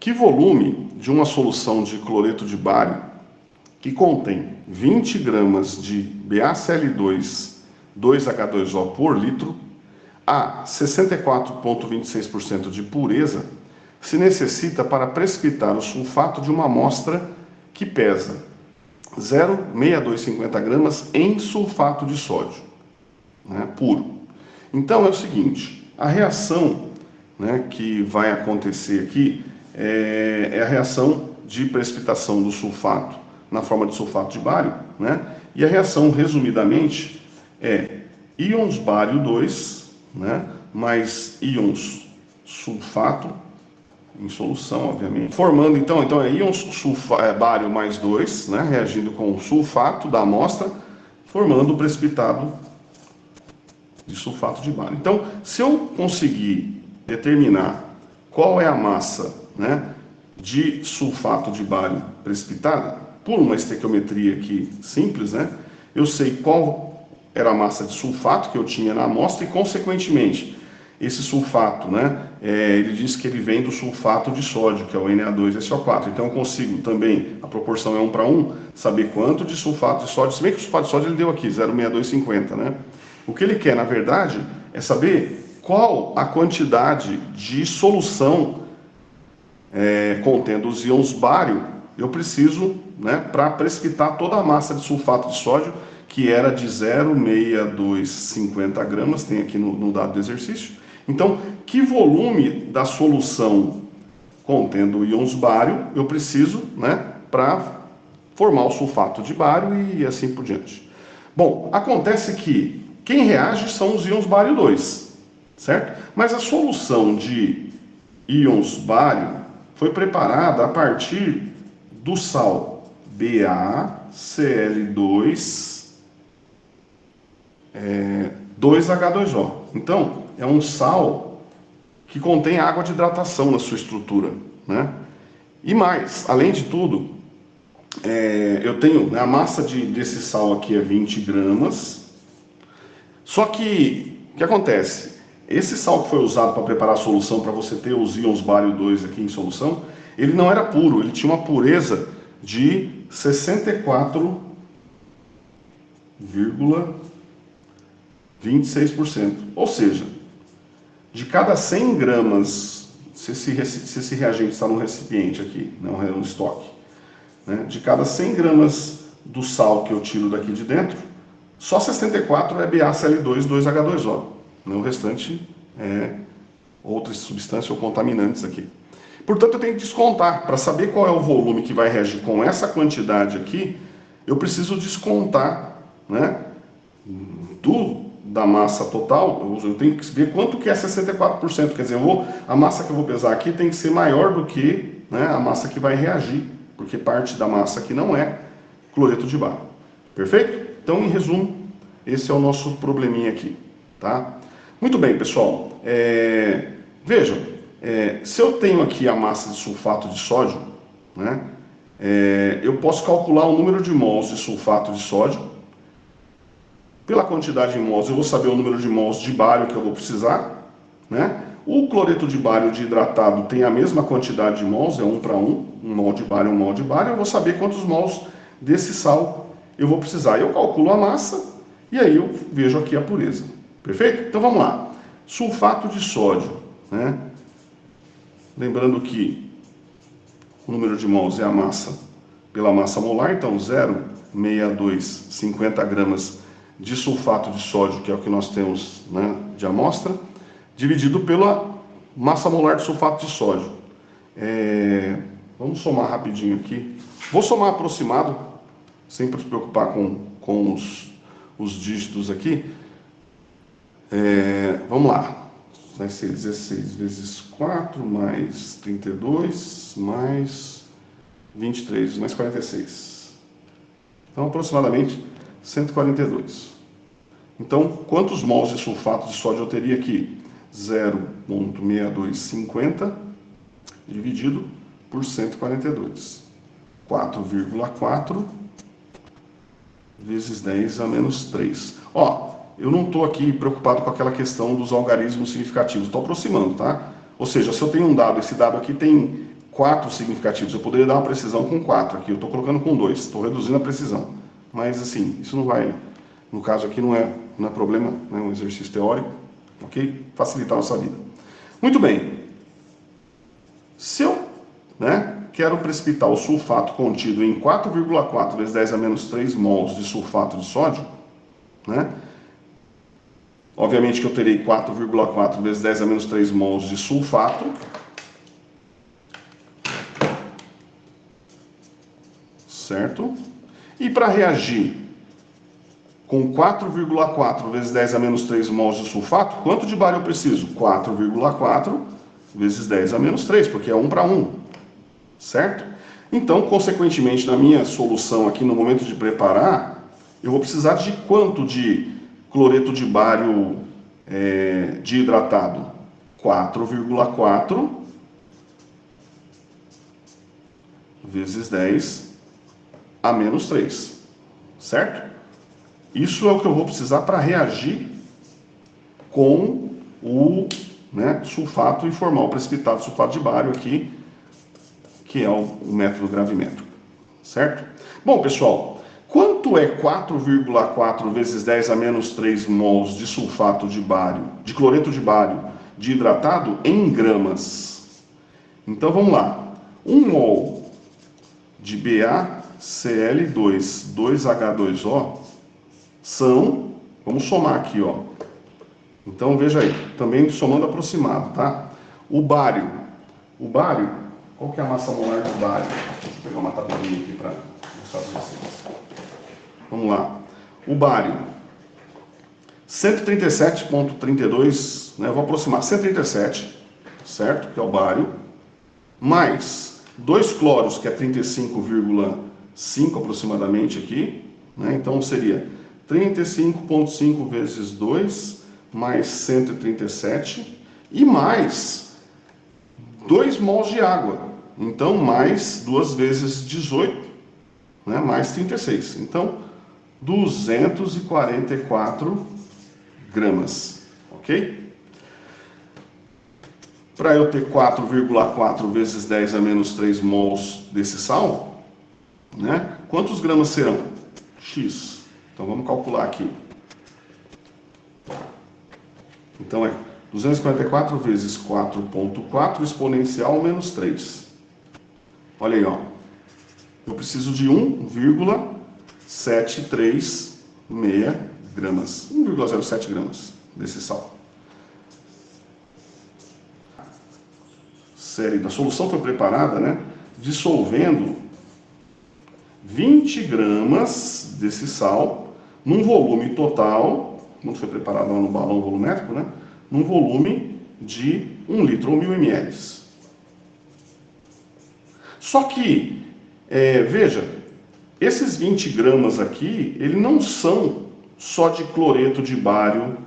Que volume de uma solução de cloreto de bário que contém 20 gramas de BaCl2 2H2O por litro a 64,26% de pureza se necessita para precipitar o sulfato de uma amostra que pesa 0,6250 gramas em sulfato de sódio, né, puro. Então é o seguinte, a reação, né, que vai acontecer aqui é a reação de precipitação do sulfato na forma de sulfato de bário, né? E a reação, resumidamente, é íons bário 2, né, mais íons sulfato em solução, obviamente, formando então é íons bário mais 2, né, reagindo com o sulfato da amostra, formando o precipitado de sulfato de bário. Então, se eu conseguir determinar qual é a massa, né, de sulfato de bário precipitada, por uma estequiometria aqui simples, né, eu sei qual era a massa de sulfato que eu tinha na amostra e, consequentemente, esse sulfato, né, ele diz que ele vem do sulfato de sódio, que é o Na2SO4. Então eu consigo também, a proporção é 1 para 1, saber quanto de sulfato de sódio, se bem que o sulfato de sódio ele deu aqui, 0,6250, né? O que ele quer, na verdade, é saber qual a quantidade de solução contendo os íons bário eu preciso, né, para precipitar toda a massa de sulfato de sódio, que era de 0,6250 gramas, tem aqui no dado do exercício. Então, que volume da solução contendo íons bário eu preciso, né, para formar o sulfato de bário e assim por diante. Bom, acontece que quem reage são os íons bário 2, certo? Mas a solução de íons bário foi preparada a partir do sal BaCl2 2H2O. Então, é um sal que contém água de hidratação na sua estrutura, né? E mais, além de tudo, eu tenho, né, a massa desse sal aqui é 20 gramas. Só que, o que acontece? Esse sal que foi usado para preparar a solução, para você ter os íons bário 2 aqui em solução, ele não era puro, ele tinha uma pureza de 64,26%. Ou seja, de cada 100 gramas, se esse reagente está num recipiente aqui, não é um estoque, né, de cada 100 gramas do sal que eu tiro daqui de dentro, só 64 é BaCl2 2H2O. O restante é outras substâncias ou contaminantes aqui. Portanto, eu tenho que descontar. Para saber qual é o volume que vai reagir com essa quantidade aqui, eu preciso descontar, né, da massa total. Eu tenho que ver quanto que é 64%. Quer dizer, a massa que eu vou pesar aqui tem que ser maior do que, né, a massa que vai reagir, porque parte da massa aqui não é cloreto de bário. Perfeito? Então, em resumo, esse é o nosso probleminha aqui, tá? Muito bem, pessoal. Vejam, se eu tenho aqui a massa de sulfato de sódio, né, eu posso calcular o número de mols de sulfato de sódio. Pela quantidade de mols, eu vou saber o número de mols de bário que eu vou precisar, né? O cloreto de bário de hidratado tem a mesma quantidade de mols, é 1 para 1, um mol de bário, um mol de bário. Eu vou saber quantos mols desse sal eu vou precisar. Eu calculo a massa e aí eu vejo aqui a pureza. Perfeito? Então vamos lá. Sulfato de sódio, né? Lembrando que o número de mols é a massa pela massa molar, então 0,6250 gramas de sulfato de sódio, que é o que nós temos, né, de amostra, dividido pela massa molar de sulfato de sódio. Vamos somar rapidinho aqui. Vou somar aproximado, sem se preocupar com os dígitos aqui. Vamos lá. Vai ser 16 vezes 4, mais 32, mais 23, mais 46. Então, aproximadamente 142. Então, quantos mols de sulfato de sódio eu teria aqui? 0,6250 dividido por 142. 4,4 vezes 10 a menos 3. Ó, eu não estou aqui preocupado com aquela questão dos algarismos significativos, estou aproximando, tá? Ou seja, se eu tenho um dado, esse dado aqui tem 4 significativos. Eu poderia dar uma precisão com 4 aqui, eu estou colocando com 2, estou reduzindo a precisão. Mas assim, isso não vai, no caso aqui não é problema, é um exercício teórico, ok? Facilitar a nossa vida. Muito bem. Se eu quero precipitar o sulfato contido em 4,4 vezes 10 a menos 3 mols de sulfato de sódio, obviamente que eu terei 4,4 vezes 10 a menos 3 mols de sulfato, certo? E para reagir com 4,4 vezes 10 a menos 3 mols de sulfato, quanto de bário eu preciso? 4,4 vezes 10 a menos 3, porque é 1 para 1, certo? Então, consequentemente, na minha solução aqui, no momento de preparar, eu vou precisar de quanto de cloreto de bário de hidratado? 4,4 vezes 10 a menos 3, certo? Isso é o que eu vou precisar para reagir com o sulfato e formar o precipitado sulfato de bário aqui, que é o método gravimétrico, certo? Bom, pessoal, quanto é 4,4 vezes 10 a menos 3 mols de sulfato de bário, de cloreto de bário, de hidratado em gramas? Então, vamos lá. 1 mol de BaCl2, 2H2O, são, vamos somar aqui, ó. Então, veja aí, também somando aproximado, tá? O bário, qual que é a massa molar do bário? Deixa eu pegar uma tabelinha aqui para mostrar para vocês. Vamos lá. O bário, 137,32, eu vou aproximar, 137, certo? Que é o bário, mais 2 cloros, que é 35,5 aproximadamente aqui, Então seria 35,5 vezes 2, mais 137, e mais 2 mols de água. Então, mais 2 vezes 18, mais 36. Então, 244 gramas, ok? Para eu ter 4,4 vezes 10 a menos 3 mols desse sal, quantos gramas serão? X. Então, vamos calcular aqui. Então, é 244 vezes 4,4 exponencial menos 3. Olha aí, ó. Eu preciso de 1,736 gramas. 1,07 gramas desse sal. A solução foi preparada, dissolvendo 20 gramas desse sal num volume total, como foi preparado lá no balão volumétrico, num volume de 1 litro ou 1000 ml. Só que, veja, esses 20 gramas aqui, eles não são só de cloreto de bário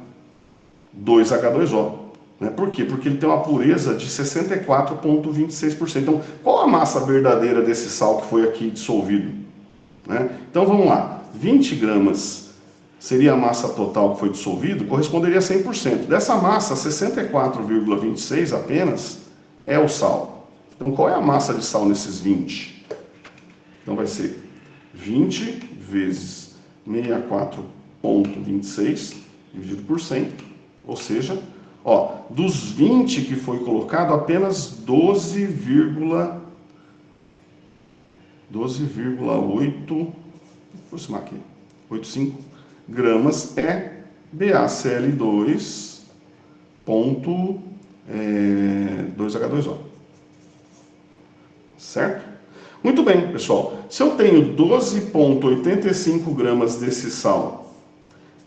2H2O. Por quê? Porque ele tem uma pureza de 64,26%. Então, qual a massa verdadeira desse sal que foi aqui dissolvido? Então, vamos lá. 20 gramas seria a massa total que foi dissolvido, corresponderia a 100%. Dessa massa, 64,26 apenas é o sal. Então, qual é a massa de sal nesses 20? Então, vai ser 20 vezes 64,26 dividido por 100, ou seja, dos 20 que foi colocado, apenas 12,8, vou aproximar aqui, 85 gramas é BaCl2,2H2O. Certo? Muito bem, pessoal. Se eu tenho 12,85 gramas desse sal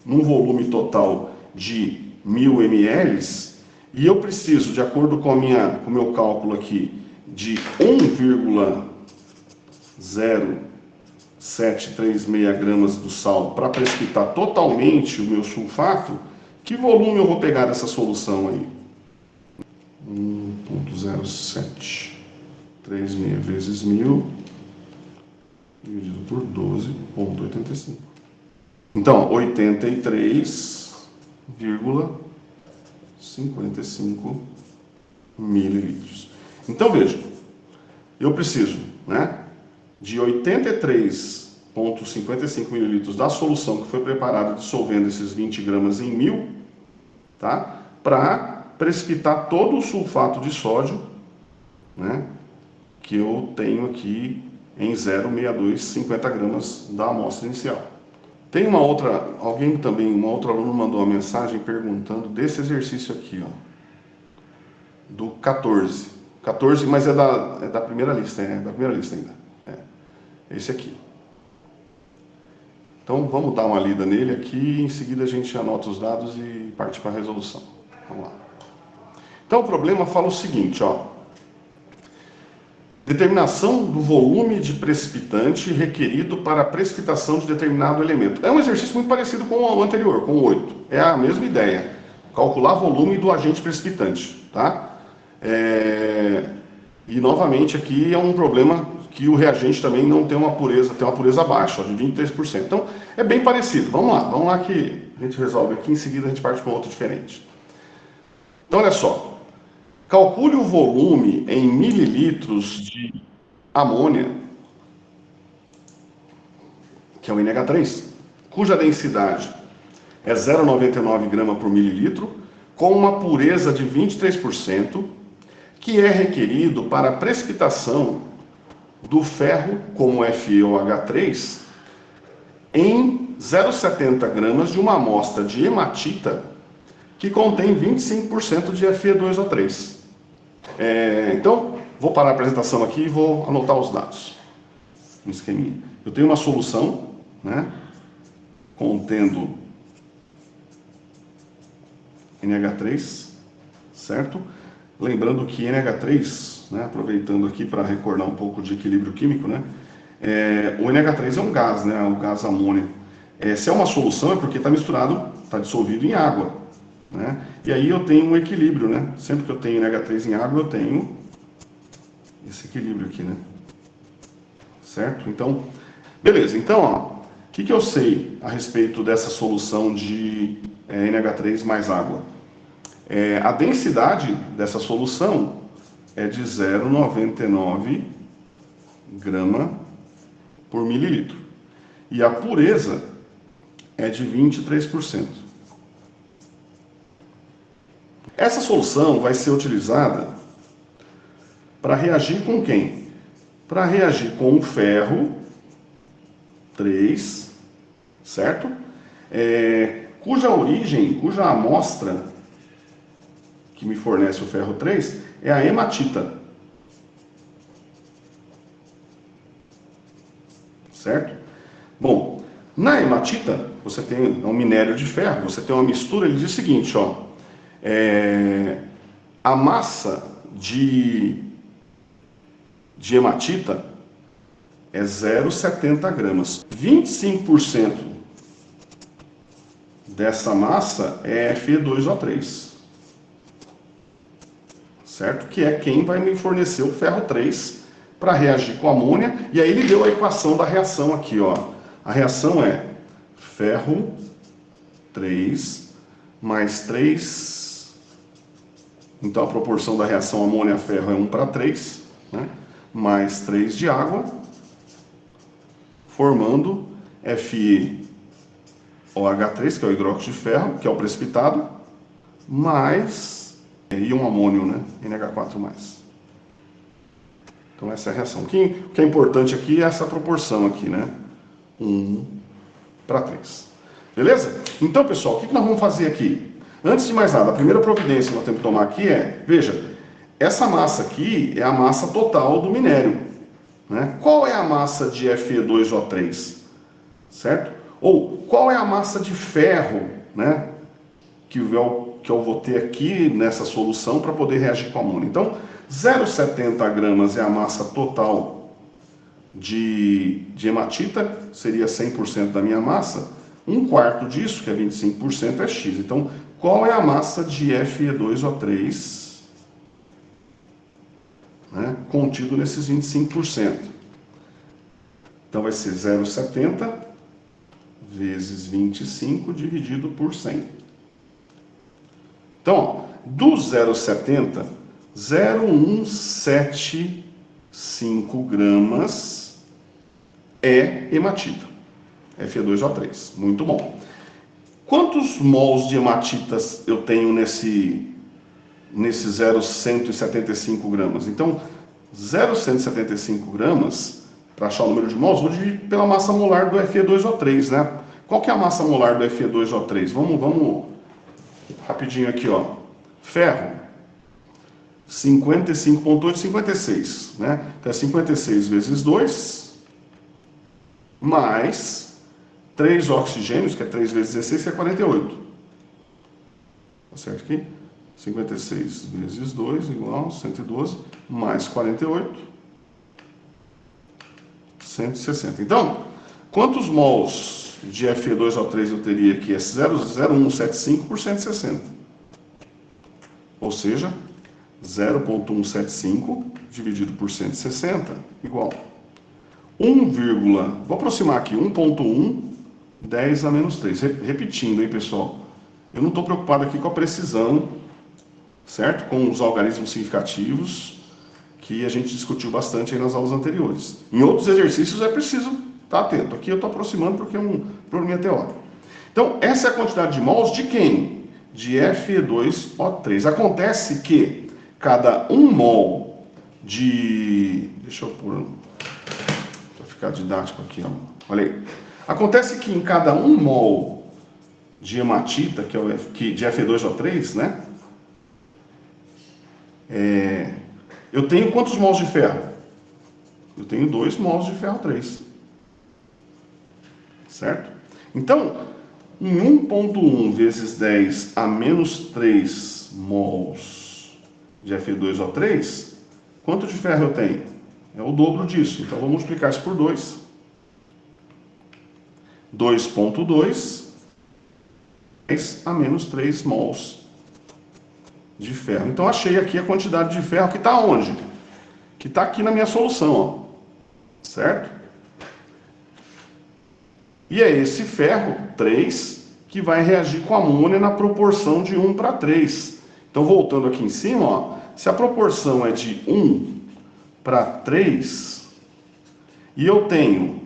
num volume total de 1000 ml, e eu preciso, de acordo com o meu cálculo aqui, de 1,0736 gramas do sal para precipitar totalmente o meu sulfato, que volume eu vou pegar dessa solução aí? 1,0736 vezes 1000 dividido por 12,85. Então, 83,55 mililitros. Então, veja, eu preciso, né, de 83,55 mililitros da solução que foi preparada dissolvendo esses 20 gramas em 1000, tá? Para precipitar todo o sulfato de sódio, né, que eu tenho aqui em 0,6250 gramas da amostra inicial. Tem uma outra, um outro aluno mandou uma mensagem perguntando desse exercício aqui, ó, do 14, mas é da primeira lista, da primeira lista ainda, esse aqui. Então vamos dar uma lida nele aqui e em seguida a gente anota os dados e parte para a resolução. Vamos lá. Então o problema fala o seguinte, ó. Determinação do volume de precipitante requerido para a precipitação de determinado elemento. É um exercício muito parecido com o anterior, com o 8. É a mesma ideia. Calcular volume do agente precipitante, tá? E novamente aqui é um problema que o reagente também não tem uma pureza, tem uma pureza baixa, ó, de 23%. Então é bem parecido. Vamos lá que a gente resolve aqui, em seguida a gente parte para um outro diferente. Então olha só. Calcule o volume em mililitros de amônia, que é o NH3, cuja densidade é 0,99 grama por mililitro, com uma pureza de 23%, que é requerido para a precipitação do ferro como FeOH3 em 0,70 gramas de uma amostra de hematita que contém 25% de Fe2O3. Então, vou parar a apresentação aqui e vou anotar os dados. Um esqueminha. Eu tenho uma solução, né, contendo NH3, certo? Lembrando que NH3, né, aproveitando aqui para recordar um pouco de equilíbrio químico, né, o NH3 é um gás, né, o gás amônio. Se é uma solução é porque está misturado, está dissolvido em água, né? E aí eu tenho um equilíbrio, né? Sempre que eu tenho NH3 em água, eu tenho esse equilíbrio aqui, né? Certo? Então, beleza. Então, ó, o que eu sei a respeito dessa solução de NH3 mais água? A densidade dessa solução é de 0,99 grama por mililitro. E a pureza é de 23%. Essa solução vai ser utilizada para reagir com quem? Para reagir com o ferro 3, certo? Cuja amostra que me fornece o ferro 3 é a hematita. Certo? Bom, na hematita, você tem um minério de ferro, você tem uma mistura, ele diz o seguinte, ó. A massa de hematita é 0,70 gramas. 25% dessa massa é Fe2O3. Certo? Que é quem vai me fornecer o ferro 3 para reagir com a amônia. E aí ele deu a equação da reação aqui, ó. A reação é ferro 3 mais 3. Então a proporção da reação amônia-ferro é 1:3, né? Mais 3 de água, formando FeOH3, que é o hidróxido de ferro, que é o precipitado, mais íon amônio, né? NH4+. Então essa é a reação. O que é importante aqui é essa proporção aqui, né? 1:3. Beleza? Então, pessoal, o que nós vamos fazer aqui? Antes de mais nada, a primeira providência que nós temos que tomar aqui veja, essa massa aqui é a massa total do minério, né? Qual é a massa de Fe2O3? Certo? Ou qual é a massa de ferro, né, que eu vou ter aqui nessa solução para poder reagir com a amônia? Então, 0,70 gramas é a massa total de hematita, seria 100% da minha massa. 1/4 disso, que é 25%, é X. Então, qual é a massa de Fe2O3, né, contido nesses 25%? Então, vai ser 0,70 vezes 25 dividido por 100. Então, ó, do 0,70, 0,17 5 gramas é hematita, Fe2O3. Muito bom. Quantos mols de hematitas eu tenho nesse 0,175 gramas? Então, 0,175 gramas, para achar o número de mols, vou dividir pela massa molar do Fe2O3, né? Qual que é a massa molar do Fe2O3? Vamos rapidinho aqui, ó. Ferro, 55,8, 56, né? Então é 56 vezes 2, mais 3 oxigênios, que é 3 vezes 16, que é 48. Tá certo aqui? 56 vezes 2 igual 112, mais 48, 160. Então, quantos mols de Fe2O3 eu teria aqui? É 0,0175 por 160. Ou seja, 0,175 dividido por 160 igual 1, vou aproximar aqui, 1,1, 10 a menos 3. Repetindo, hein, pessoal? Eu não estou preocupado aqui com a precisão, certo? Com os algarismos significativos, que a gente discutiu bastante aí nas aulas anteriores. Em outros exercícios é preciso estar atento. Aqui eu estou aproximando porque é um probleminha teórico. Então, essa é a quantidade de mols de quem? De Fe2O3. Acontece que cada 1 mol de... Deixa eu pôr... Para ficar didático aqui, ó. Olha aí. Acontece que em cada 1 mol de hematita, de Fe2O3, né? Eu tenho quantos mols de ferro? Eu tenho 2 mols de ferro 3. Certo? Então, em 1,1 vezes 10 a menos 3 mols de Fe2O3, quanto de ferro eu tenho? É o dobro disso. Então, vamos multiplicar isso por 2. 2,2 a menos 3 mols de ferro. Então, achei aqui a quantidade de ferro que está onde? Que está aqui na minha solução, ó. Certo? E é esse ferro, 3, que vai reagir com a amônia na proporção de 1 para 3. Então, voltando aqui em cima, ó, se a proporção é de 1 para 3, e eu tenho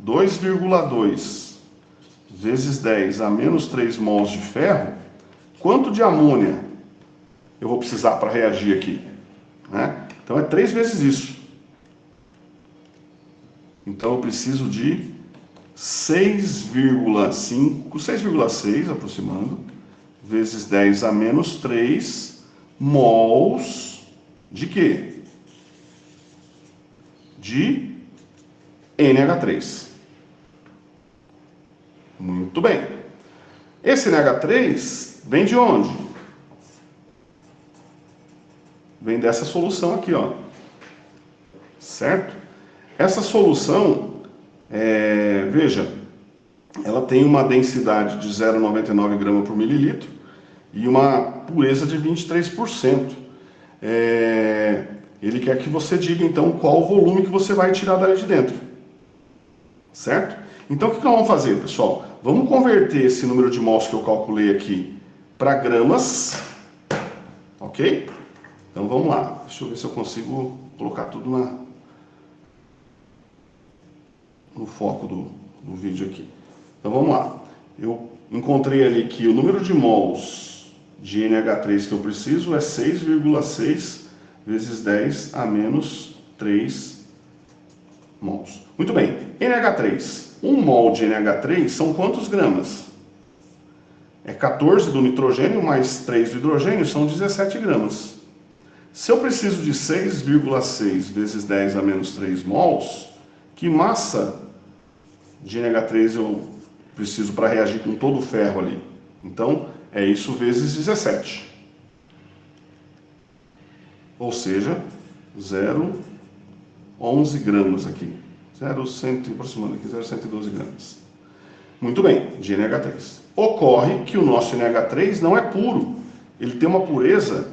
2,2 vezes 10 a menos 3 mols de ferro, quanto de amônia eu vou precisar para reagir aqui? Né? Então, é 3 vezes isso. Então, eu preciso de 6,6 aproximando, vezes 10 a menos 3 mols de quê? De NH3. Muito bem. Esse NH3 vem de onde? Vem dessa solução aqui, ó. Certo? Essa solução, veja, ela tem uma densidade de 0,99 grama por mililitro e uma pureza de 23%. Ele quer que você diga, então, qual o volume que você vai tirar dali de dentro. Certo? Então, o que nós vamos fazer, pessoal? Vamos converter esse número de mols que eu calculei aqui para gramas, ok? Então, vamos lá. Deixa eu ver se eu consigo colocar tudo no foco do vídeo aqui. Então, vamos lá. Eu encontrei ali que o número de mols de NH3 que eu preciso é 6,6 vezes 10 a menos 3 mols. Muito bem. NH3. 1 mol de NH3 são quantos gramas? É 14 do nitrogênio mais 3 do hidrogênio, são 17 gramas. Se eu preciso de 6,6 vezes 10 a menos 3 mols, que massa de NH3 eu preciso para reagir com todo o ferro ali? Então, é isso vezes 17. Ou seja, 0,11 gramas aqui. 0,112 gramas. Muito bem, de NH3. Ocorre que o nosso NH3 não é puro. Ele tem uma pureza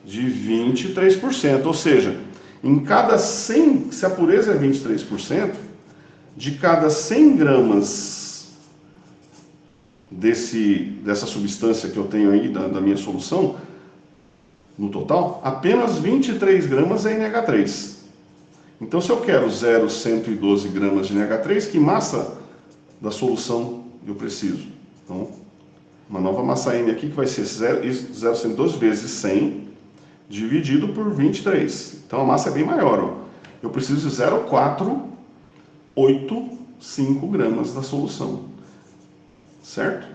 de 23%. Ou seja, em cada 100, se a pureza é 23%, de cada 100 gramas dessa substância que eu tenho aí, da minha solução, no total, apenas 23 gramas é NH3. Então, se eu quero 0,112 gramas de NH3, que massa da solução eu preciso? Então, uma nova massa M aqui que vai ser 0,112 vezes 100 dividido por 23. Então, a massa é bem maior. Ó. Eu preciso de 0,485 gramas da solução. Certo?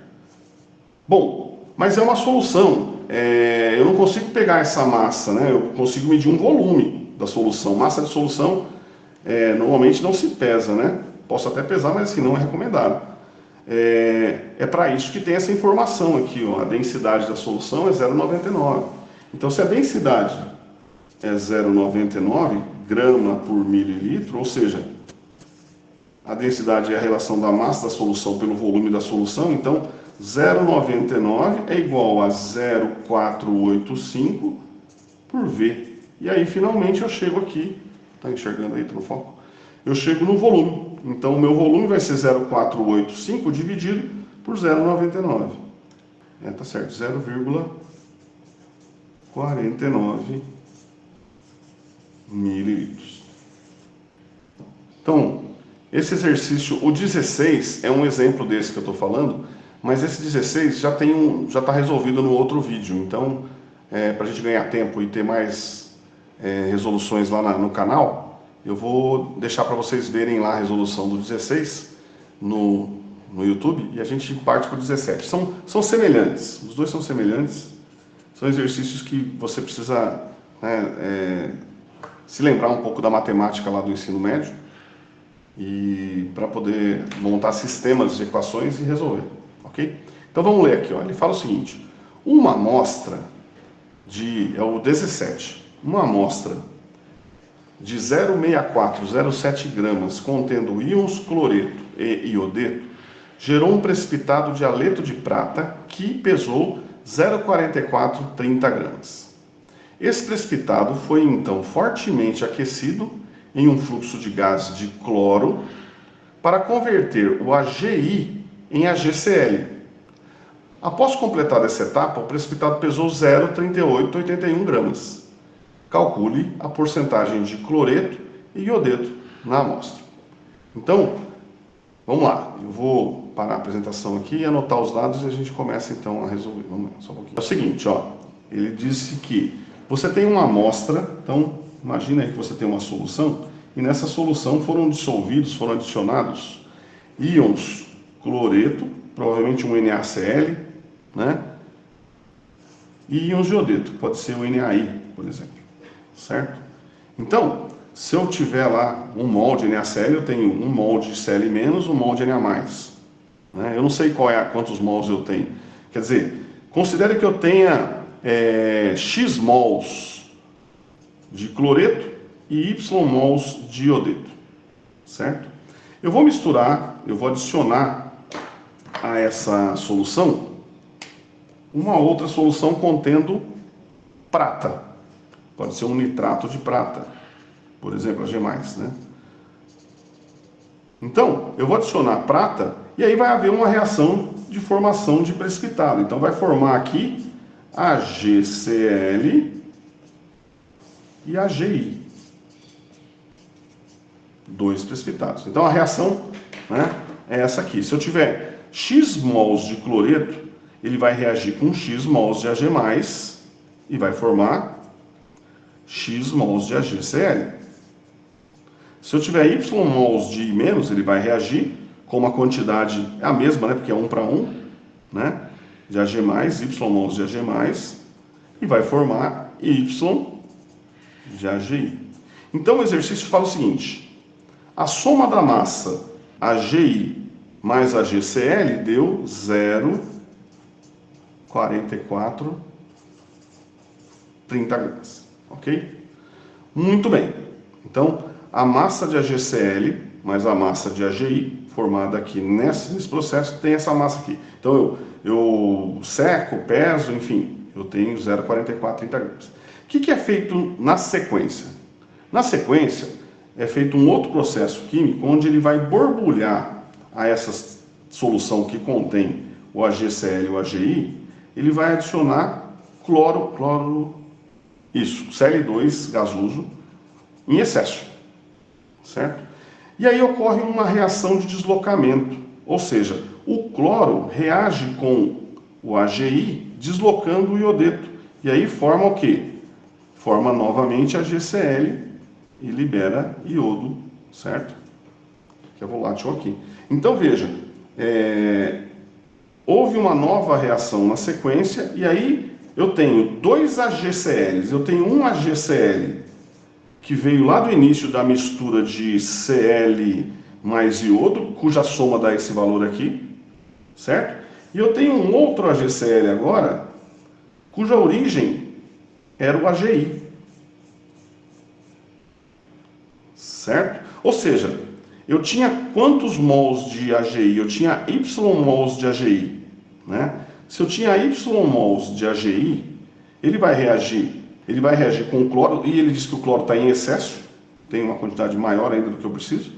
Bom, mas é uma solução. Eu não consigo pegar essa massa, né? Eu consigo medir um volume da solução. Massa de solução normalmente não se pesa, né? Posso até pesar, mas assim, não é recomendado. É para isso que tem essa informação aqui, ó. A densidade da solução é 0,99. Então, se a densidade é 0,99 grama por mililitro, ou seja, a densidade é a relação da massa da solução pelo volume da solução, então 0,99 é igual a 0,485 por V. E aí, finalmente, eu chego aqui, tá enxergando aí, tá no foco? Eu chego no volume. Então, o meu volume vai ser 0,485 dividido por 0,99. Tá certo, 0,49 mililitros. Então, esse exercício, o 16, é um exemplo desse que eu estou falando, mas esse 16 já está resolvido no outro vídeo. Então, para a gente ganhar tempo e ter mais resoluções lá no canal, eu vou deixar para vocês verem lá a resolução do 16 no YouTube e a gente parte para o 17. São semelhantes, os dois são semelhantes, são exercícios que você precisa se lembrar um pouco da matemática lá do ensino médio e para poder montar sistemas de equações e resolver, ok? Então vamos ler aqui, ó. Ele fala o seguinte: uma amostra é o 17, uma amostra de 0,6407 gramas contendo íons cloreto e iodeto gerou um precipitado de haleto de prata que pesou 0,4430 gramas. Esse precipitado foi então fortemente aquecido em um fluxo de gás de cloro para converter o AgI em AgCl. Após completar essa etapa, o precipitado pesou 0,3881 gramas. Calcule a porcentagem de cloreto e iodeto na amostra. Então, vamos lá. Eu vou parar a apresentação aqui e anotar os dados e a gente começa então a resolver. Vamos lá, só um pouquinho. É o seguinte, ó. Ele disse que você tem uma amostra, então imagina aí que você tem uma solução e nessa solução foram adicionados íons cloreto, provavelmente um NaCl, né? E íons de iodeto, pode ser o NaI, por exemplo, certo? Então, se eu tiver lá um mol de NaCl, eu tenho um mol de Cl menos, um mol de Na mais, né? Eu não sei quantos mols eu tenho. Quer dizer, considere que eu tenha X mols de cloreto e Y mols de iodeto, certo? Eu vou misturar, eu vou adicionar a essa solução uma outra solução contendo prata. Pode ser um nitrato de prata, por exemplo, Ag+, né? Então, eu vou adicionar prata e aí vai haver uma reação de formação de precipitado. Então, vai formar aqui AgCl e AgI. Dois precipitados. Então, a reação, né, é essa aqui. Se eu tiver X mols de cloreto, ele vai reagir com X mols de Ag+, e vai formar X mols de AgCl. Se eu tiver Y mols de I-, ele vai reagir com uma quantidade, é a mesma, né, porque é 1 para 1, né, de Ag+, Y mols de Ag+, e vai formar Y de AgI. Então o exercício fala o seguinte: a soma da massa AgI mais AgCl deu 0,4430 gramas, ok? Muito bem. Então, a massa de AgCl mais a massa de AgI, formada aqui nesse processo, tem essa massa aqui. Então, eu seco, peso, enfim, eu tenho 0,4430 gramas. O que é feito na sequência? Na sequência, é feito um outro processo químico, onde ele vai borbulhar a essa solução que contém o AgCl e o AgI, ele vai adicionar cloro Isso, Cl2 gasoso em excesso, certo? E aí ocorre uma reação de deslocamento, ou seja, o cloro reage com o AgI deslocando o iodeto. E aí forma o quê? Forma novamente a GCl e libera iodo, certo? Que é volátil aqui. Então veja, houve uma nova reação na sequência e aí eu tenho dois AgCls, eu tenho um AgCl que veio lá do início da mistura de Cl mais iodo, cuja soma dá esse valor aqui, certo? E eu tenho um outro AgCl agora, cuja origem era o AgI, certo? Ou seja, eu tinha quantos mols de AgI? Eu tinha Y mols de AgI, né? Se eu tinha Y mols de AgI, ele vai reagir com o cloro, e ele diz que o cloro está em excesso, tem uma quantidade maior ainda do que eu preciso,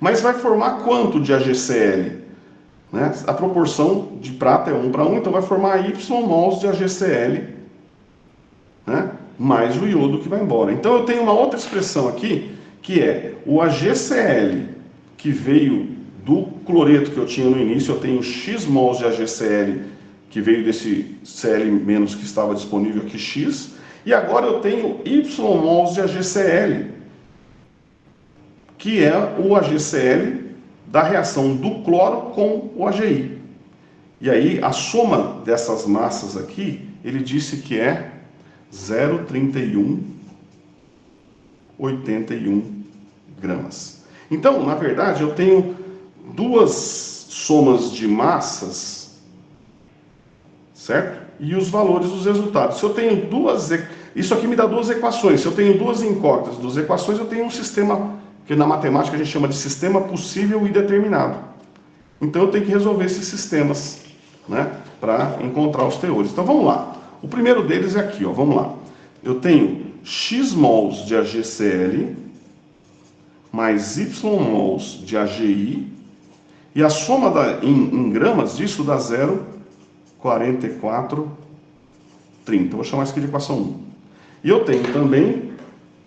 mas vai formar quanto de AgCl? Né? A proporção de prata é 1 para 1, então vai formar Y mols de AgCl, né? Mais o iodo que vai embora. Então eu tenho uma outra expressão aqui, que é o AgCl que veio do cloreto que eu tinha no início, eu tenho X mols de AgCl que veio desse Cl- que estava disponível aqui, X, e agora eu tenho Y mols de AgCl, que é o AgCl da reação do cloro com o AgI. E aí a soma dessas massas aqui, ele disse que é 0,3181 gramas. Então, na verdade, eu tenho duas somas de massas, certo? E os valores dos resultados. Se eu tenho isso aqui me dá duas equações. Se eu tenho duas incógnitas, duas equações, eu tenho um sistema que na matemática a gente chama de sistema possível e determinado. Então eu tenho que resolver esses sistemas, né, para encontrar os teores. Então vamos lá. O primeiro deles é aqui, ó. Vamos lá. Eu tenho X mols de AgCl mais Y mols de AgI, e a soma em gramas disso dá 0,4430. Eu vou chamar isso aqui de equação 1. E eu tenho também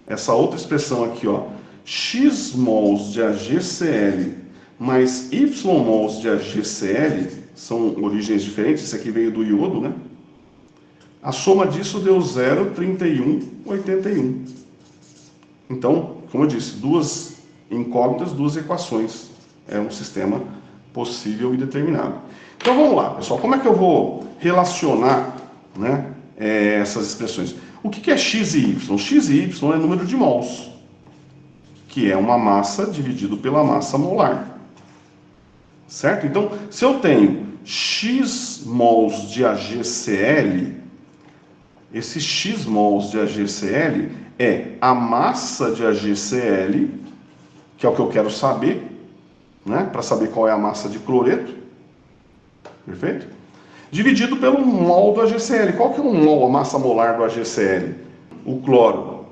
essa outra expressão aqui, ó, X mols de AgCl mais Y mols de AgCl, são origens diferentes, esse aqui veio do iodo, né? A soma disso deu 0,3181. Então, como eu disse, duas incógnitas, duas equações. É um sistema possível e determinado. Então vamos lá, pessoal. Como é que eu vou relacionar, né, essas expressões? O que é x e y? X e y é número de mols, que é uma massa dividido pela massa molar. Certo? Então, se eu tenho x mols de AgCl, esse x mols de AgCl é a massa de AgCl, que é o que eu quero saber, né? Para saber qual é a massa de cloreto, perfeito? Dividido pelo mol do AgCl. Qual que é o mol, a massa molar do AgCl? O cloro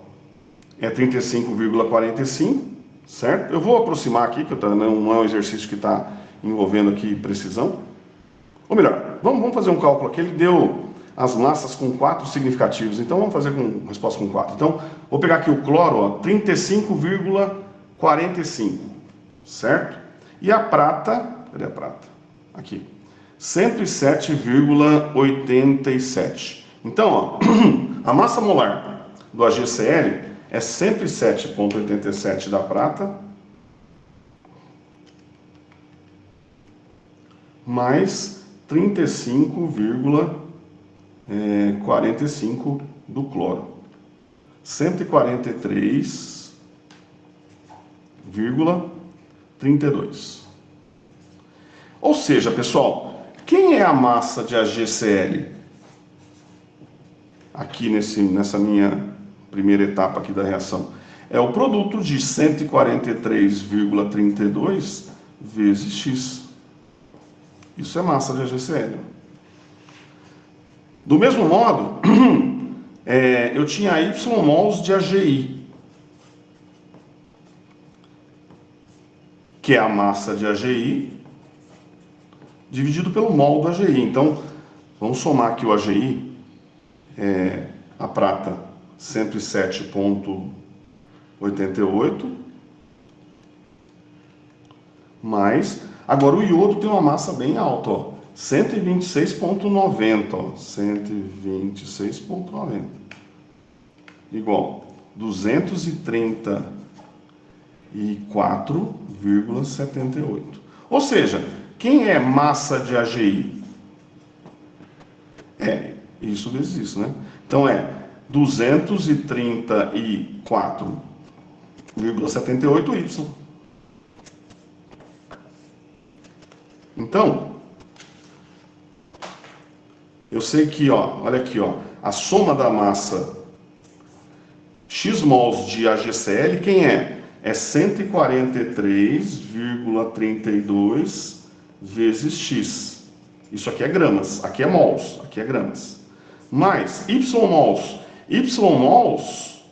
é 35,45, certo? Eu vou aproximar aqui, que não é um exercício que está envolvendo aqui precisão. Ou melhor, vamos fazer um cálculo aqui. Ele deu as massas com 4 significativos, então vamos fazer com resposta com 4. Então, vou pegar aqui o cloro, 35,45, certo? E a prata, cadê a prata? Aqui, 107,87. Então, ó, a massa molar do AgCl é 107,87 da prata, mais 35,45 do cloro. 143,32. Ou seja, pessoal, quem é a massa de AgCl? Aqui nessa minha primeira etapa aqui da reação. É o produto de 143,32 vezes X. Isso é massa de AgCl. Do mesmo modo, eu tinha Y mols de AgI, que é a massa de AgI, dividido pelo mol do AgI. Então, vamos somar aqui o AgI, a prata 107,88, mais, agora o iodo tem uma massa bem alta, ó, 126,90, ó, 126,90, igual 234,78. Ou seja, quem é massa de AGI? É isso vezes isso, né? Então é 234,78Y. Então, eu sei que, ó, olha aqui, ó, a soma da massa X mols de AgCl, quem é? É 143,32 vezes X. Isso aqui é gramas, aqui é mols, aqui é gramas. Mais Y mols. Y mols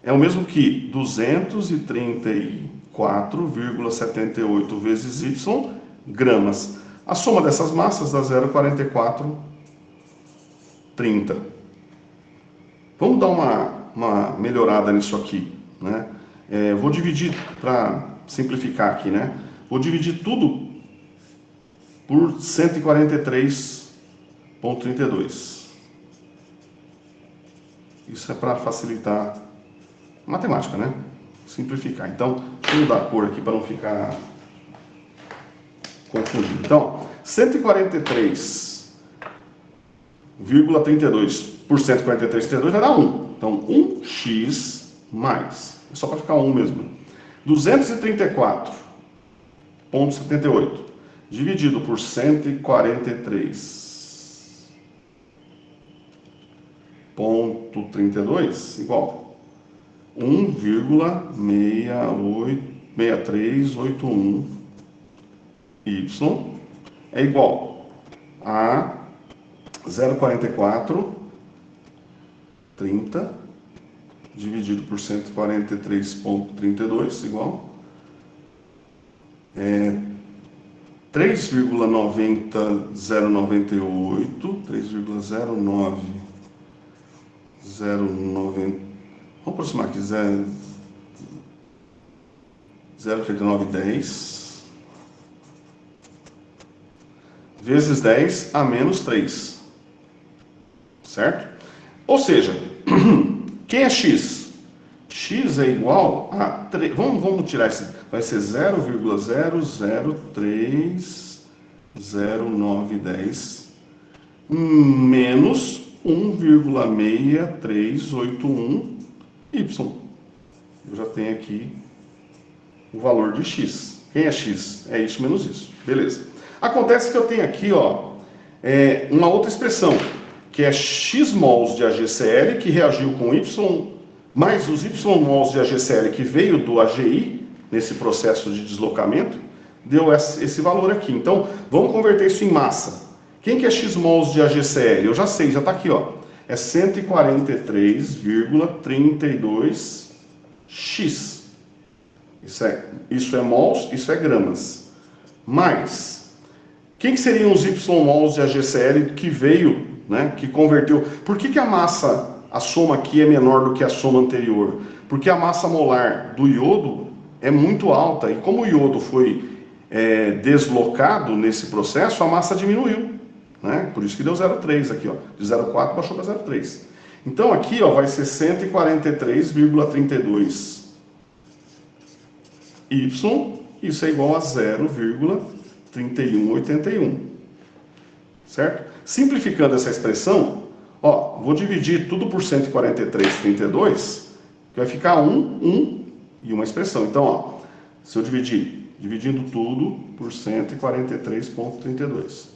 é o mesmo que 234,78 vezes Y gramas. A soma dessas massas dá 0,4430. Vamos dar uma melhorada nisso aqui, né? Vou dividir, para simplificar aqui, né? Vou dividir tudo por 143,32. Isso é para facilitar a matemática, né? Simplificar. Então, deixa eu mudar a cor aqui para não ficar confundido. Então, 143,32 por 143,32 vai dar 1. Então, 1x mais, é só para ficar 1 mesmo, 234,78 dividido por 143,32 igual 1,6381 y é igual a 0,4430 dividido por 143,32 igual 3,90098, 3,0909, vamos aproximar aqui, 0,3910 vezes 10 a menos 3, certo? Ou seja, quem é x? X é igual a 3, vamos tirar esse, vai ser 0,00300910 menos 1,6381y. Eu já tenho aqui o valor de x. Quem é x? É isso menos isso. Beleza. Acontece que eu tenho aqui, ó, uma outra expressão, que é x mols de AgCl, que reagiu com y, mais os y mols de AgCl que veio do AGI, nesse processo de deslocamento, deu esse valor aqui. Então, vamos converter isso em massa. Quem que é x mols de AgCl? Eu já sei, já está aqui, ó. É 143,32x. Isso é mols, isso é gramas. Mais, quem que seriam os y mols de AgCl que veio, né, que converteu? Por que a massa, a soma aqui é menor do que a soma anterior? Porque a massa molar do iodo é muito alta, e como o iodo foi deslocado nesse processo, a massa diminuiu, né? Por isso que deu 0,3 aqui, ó. De 0,4 baixou para 0,3. Então aqui, ó, vai ser 143,32 y, isso é igual a 0,3181, certo? Simplificando essa expressão, ó, vou dividir tudo por 143,32, que vai ficar 1 e uma expressão. Então, ó, se eu dividindo tudo por 143,32,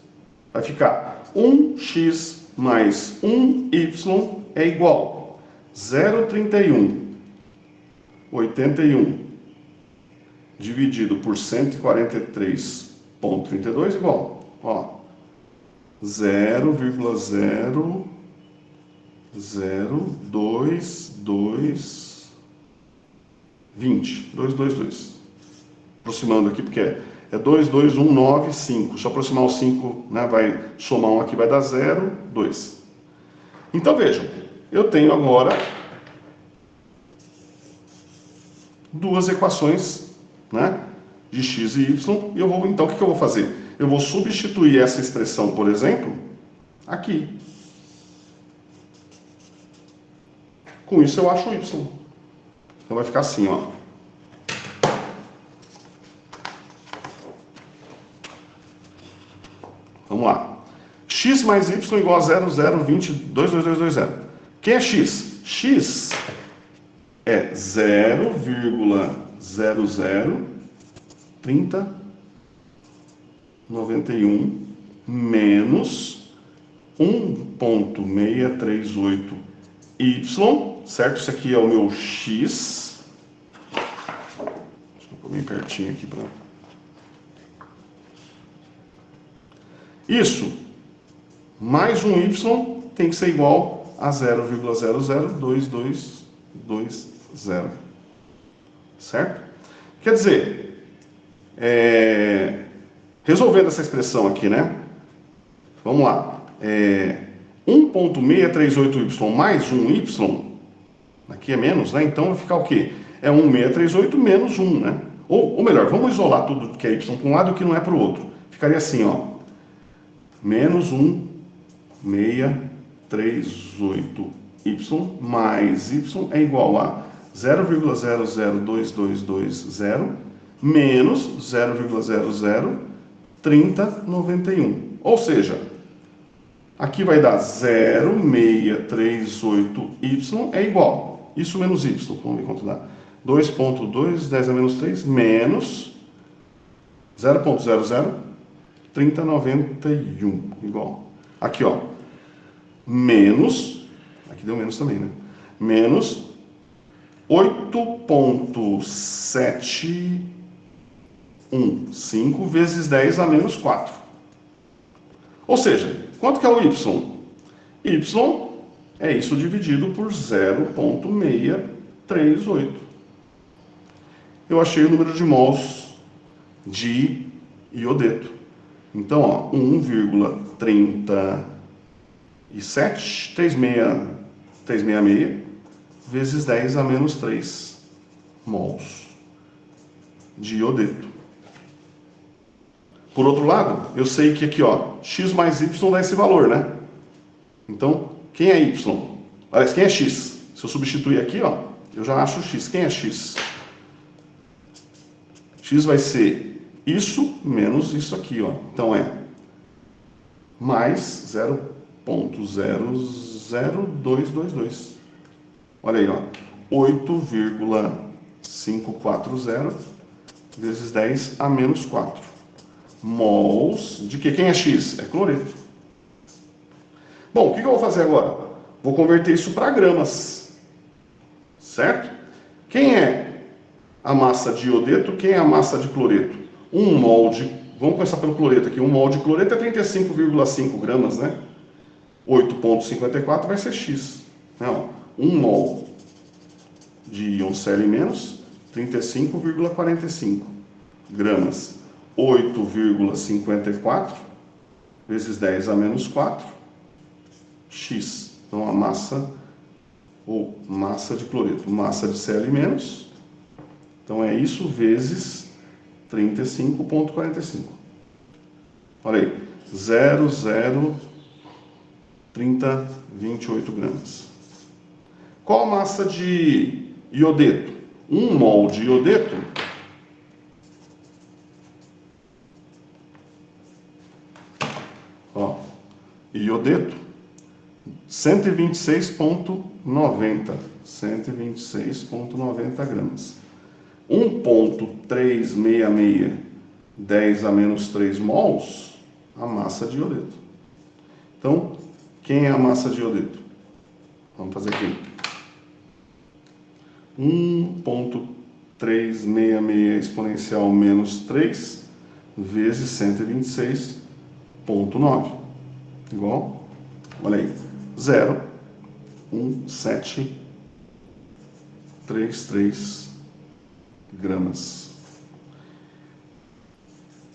vai ficar 1x mais 1y é igual a 0,3181 dividido por 143,32 igual, ó, 222. Aproximando aqui, porque é 22195. Se eu aproximar o 5, né, vai somar um aqui, vai dar 0, 2. Então, vejam, eu tenho agora duas equações, né, de x e y, e eu vou, então, o que eu vou fazer? Eu vou substituir essa expressão, por exemplo, aqui. Com isso eu acho o y. Então vai ficar assim, ó. Vamos lá. X mais y igual a 0, 0, 20, 2, 2, 2, 2, 0. Quem é x? X é 0,0030 91 menos 1,638y, certo? Isso aqui é o meu x. Deixa eu pôr bem pertinho aqui para... Isso, mais um y tem que ser igual a 0,002220, certo? Quer dizer, resolvendo essa expressão aqui, né? Vamos lá. 1,638y mais 1y, aqui é menos, né? Então vai ficar o quê? É 1,638 menos 1, né? Ou melhor, vamos isolar tudo que é y para um lado e o que não é para o outro. Ficaria assim, ó. Menos 1,638y mais y é igual a 0,002220 menos 0,003091. Ou seja, aqui vai dar 0,638y é igual. Isso menos y, vamos ver quanto dá. 2,2, 10 a menos 3, menos 0,003091, igual. Aqui, ó. Menos, aqui deu menos também, né? Menos 8,715 vezes 10 a menos 4. Ou seja, quanto que é o y? Y é isso dividido por 0,638. Eu achei o número de mols de iodeto. Então, ó, 1,366 vezes 10 a menos 3 mols de iodeto. Por outro lado, eu sei que aqui, ó, x mais y dá esse valor, né? Então, quem é y? Aliás, quem é x? Se eu substituir aqui, ó, eu já acho x. Quem é x? X vai ser isso menos isso aqui, ó. Então é mais 0,00222. Olha aí, ó. 8,540 vezes 10 a menos 4. Mols de que? Quem é x? É cloreto. Bom, o que eu vou fazer agora? Vou converter isso para gramas. Certo? Quem é a massa de iodeto? Quem é a massa de cloreto? Um mol de... Vamos começar pelo cloreto aqui. Um mol de cloreto é 35,5 gramas, né? 8,54 vai ser x. Não, um mol de íon Cl-, 35,45 gramas. 8,54 vezes 10 a menos 4, x. Então, a massa, ou massa de cloreto, massa de Cl-, então é isso vezes 35,45. Olha aí, 0,03028 gramas. Qual a massa de iodeto? Um mol de iodeto iodeto, 126,90 gramas. 1,366, 10 a menos 3 mols, a massa de iodeto. Então, quem é a massa de iodeto? Vamos fazer aqui. 1,366 exponencial menos 3 vezes 126,9. Igual, olha aí, 0,1733 gramas.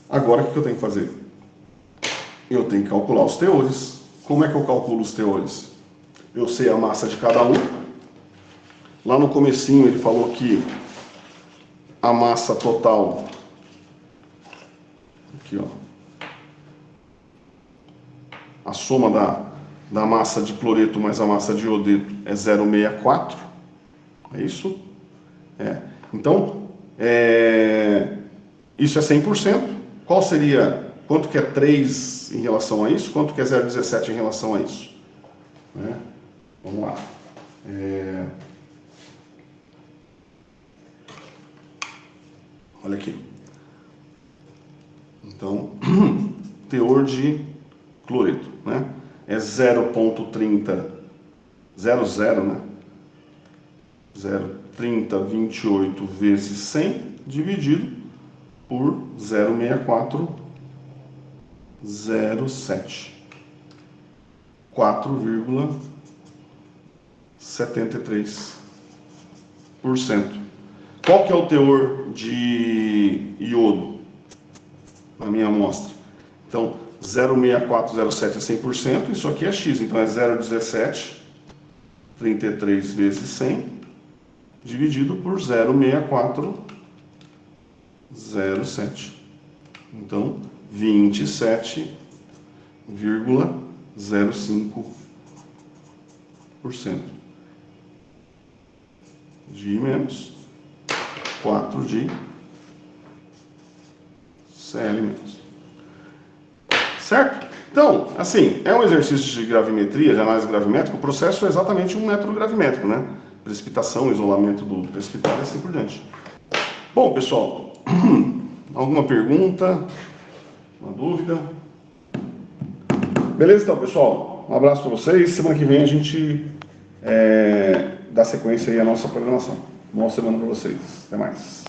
Agora, o que eu tenho que fazer? Eu tenho que calcular os teores. Como é que eu calculo os teores? eu sei a massa de cada um. Lá no comecinho ele falou que a massa total, aqui ó, a soma da massa de cloreto mais a massa de iodeto é 0,64, é isso? Então, isso é 100%. Qual seria, quanto que é 3 em relação a isso? Quanto que é 0,17 em relação a isso? Vamos lá. Olha aqui. Então, teor de cloreto, né? É 0,30, 00, né? 0,3028 vezes 100 dividido por 0,6407. 4,73%. Qual que é o teor de iodo na minha amostra? Então, 0,6407 é 100%, isso aqui é X, então é 0,17, 33 vezes 100, dividido por 0,6407. Então, 27,05% de menos 4 de Cl menos. Certo? Então, assim, é um exercício de gravimetria, de análise gravimétrica. O processo é exatamente um método gravimétrico, né? Precipitação, isolamento do precipitado e assim por diante. Bom, pessoal, alguma pergunta? Uma dúvida? Beleza, então, pessoal? Um abraço para vocês. Semana que vem a gente dá sequência aí à nossa programação. Boa semana para vocês. Até mais.